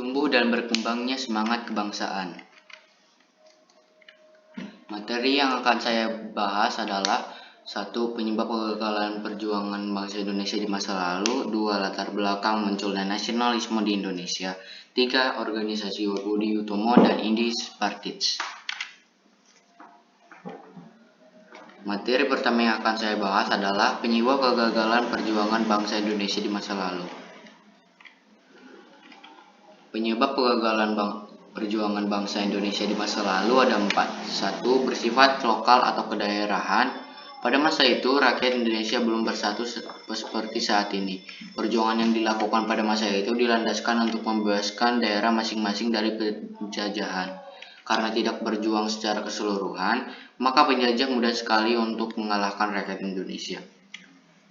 Tumbuh dan berkembangnya semangat kebangsaan. Materi yang akan saya bahas adalah 1. Penyebab kegagalan perjuangan bangsa Indonesia di masa lalu. 2. Latar belakang munculnya nasionalisme di Indonesia. 3. Organisasi Budi Utomo dan Indi Supartij. Materi pertama yang akan saya bahas adalah penyebab kegagalan perjuangan bangsa Indonesia di masa lalu. Penyebab kegagalan perjuangan bangsa Indonesia di masa lalu ada 4. 1. Bersifat lokal atau kedaerahan. Pada masa itu, rakyat Indonesia belum bersatu seperti saat ini. Perjuangan yang dilakukan pada masa itu dilandaskan untuk membebaskan daerah masing-masing dari penjajahan. Karena tidak berjuang secara keseluruhan, maka penjajah mudah sekali untuk mengalahkan rakyat Indonesia.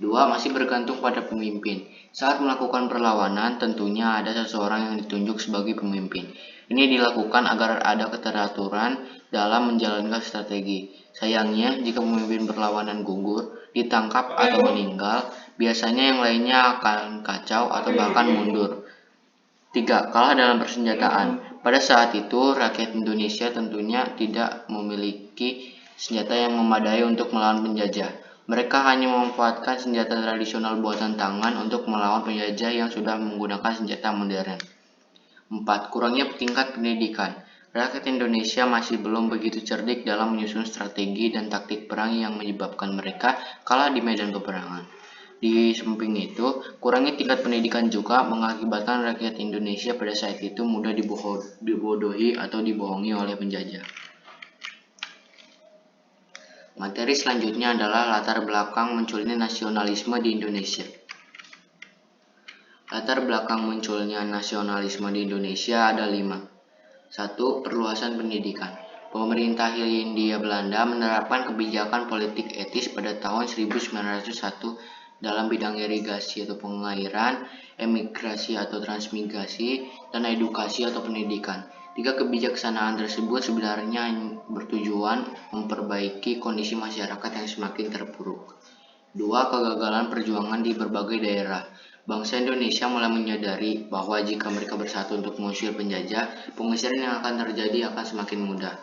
2. Masih bergantung pada pemimpin. Saat melakukan perlawanan, tentunya ada seseorang yang ditunjuk sebagai pemimpin. Ini dilakukan agar ada keteraturan dalam menjalankan strategi. Sayangnya, jika pemimpin perlawanan gugur, ditangkap atau meninggal, biasanya yang lainnya akan kacau atau bahkan mundur. 3. Kalah dalam persenjataan. Pada saat itu, rakyat Indonesia tentunya tidak memiliki senjata yang memadai untuk melawan penjajah. Mereka hanya memanfaatkan senjata tradisional buatan tangan untuk melawan penjajah yang sudah menggunakan senjata modern. 4. Kurangnya tingkat pendidikan. Rakyat Indonesia masih belum begitu cerdik dalam menyusun strategi dan taktik perang yang menyebabkan mereka kalah di medan peperangan. Di samping itu, kurangnya tingkat pendidikan juga mengakibatkan rakyat Indonesia pada saat itu mudah dibodohi atau dibohongi oleh penjajah. Materi selanjutnya adalah latar belakang munculnya nasionalisme di Indonesia. Latar belakang munculnya nasionalisme di Indonesia ada 5. 1. Perluasan pendidikan. Pemerintah Hindia Belanda menerapkan kebijakan politik etis pada tahun 1901 dalam bidang irigasi atau pengairan, emigrasi atau transmigrasi, dan edukasi atau pendidikan. 3 kebijaksanaan tersebut sebenarnya bertujuan memperbaiki kondisi masyarakat yang semakin terpuruk. 2. Kegagalan perjuangan di berbagai daerah. Bangsa Indonesia mulai menyadari bahwa jika mereka bersatu untuk mengusir penjajah, pengusiran yang akan terjadi akan semakin mudah.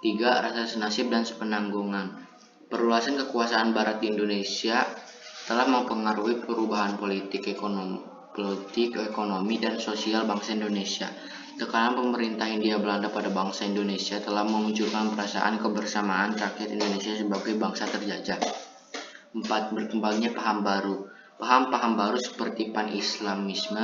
3. Rasa senasib dan sepenanggungan. Perluasan kekuasaan Barat di Indonesia telah mempengaruhi perubahan politik ekonomi dan sosial bangsa Indonesia. Tekanan pemerintah Hindia Belanda pada bangsa Indonesia telah memunculkan perasaan kebersamaan rakyat Indonesia sebagai bangsa terjajah. 4. Berkembangnya paham baru. Paham-paham baru seperti pan-islamisme,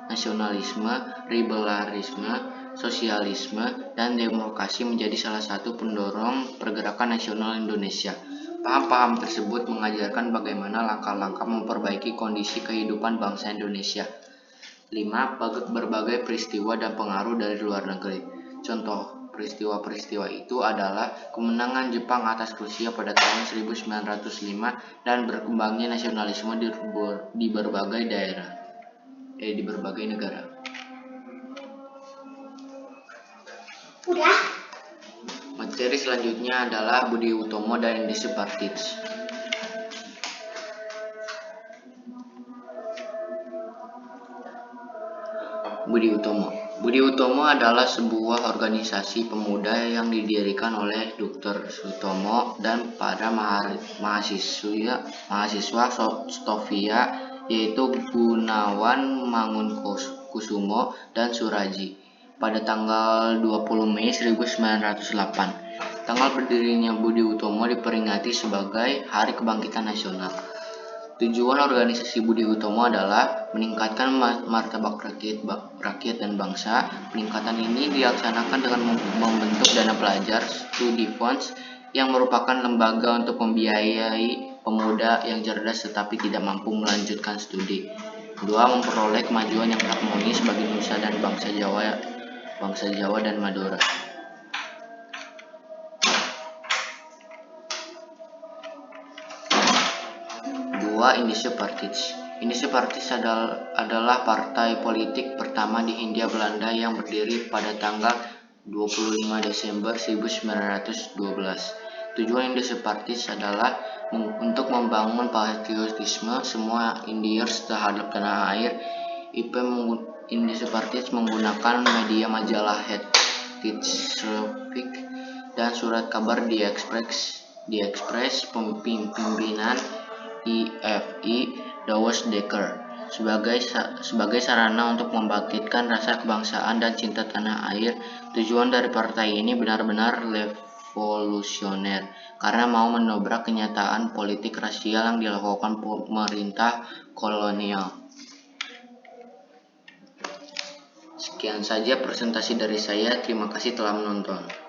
nasionalisme, liberalisme, sosialisme, dan demokrasi menjadi salah satu pendorong pergerakan nasional Indonesia. Paham-paham tersebut mengajarkan bagaimana langkah-langkah memperbaiki kondisi kehidupan bangsa Indonesia. 5. Berbagai peristiwa dan pengaruh dari luar negeri. Contoh peristiwa-peristiwa itu adalah kemenangan Jepang atas Rusia pada tahun 1905 dan berkembangnya nasionalisme di berbagai negara. Materi selanjutnya adalah Budi Utomo dan Indi Supartij. Budi Utomo adalah sebuah organisasi pemuda yang didirikan oleh Dr. Sutomo dan para mahasiswa Stovia, yaitu Gunawan Mangunkusumo dan Suraji, pada tanggal 20 Mei 1908. Tanggal berdirinya Budi Utomo diperingati sebagai Hari Kebangkitan Nasional. Tujuan organisasi Budi Utomo adalah meningkatkan martabat rakyat dan bangsa. Peningkatan ini dilaksanakan dengan membentuk dana pelajar studi funds yang merupakan lembaga untuk membiayai pemuda yang cerdas tetapi tidak mampu melanjutkan studi. 2. Memperoleh kemajuan yang harmonis bagi nusa dan bangsa Jawa dan Madura. Indi Supartij. Indi Supartij adalah partai politik pertama di Hindia Belanda yang berdiri pada tanggal 25 Desember 1912. Tujuan Indi Supartij adalah untuk membangun patriotisme semua Indiers terhadap tanah air. Indie menggunakan media majalah Heritage dan surat kabar di Express pimpinan IFI Douwe Dekker sebagai sarana untuk membangkitkan rasa kebangsaan dan cinta tanah air. Tujuan dari partai ini benar-benar revolusioner karena mau menobrak kenyataan politik rasial yang dilakukan pemerintah kolonial. Sekian saja presentasi dari saya. Terima kasih telah menonton.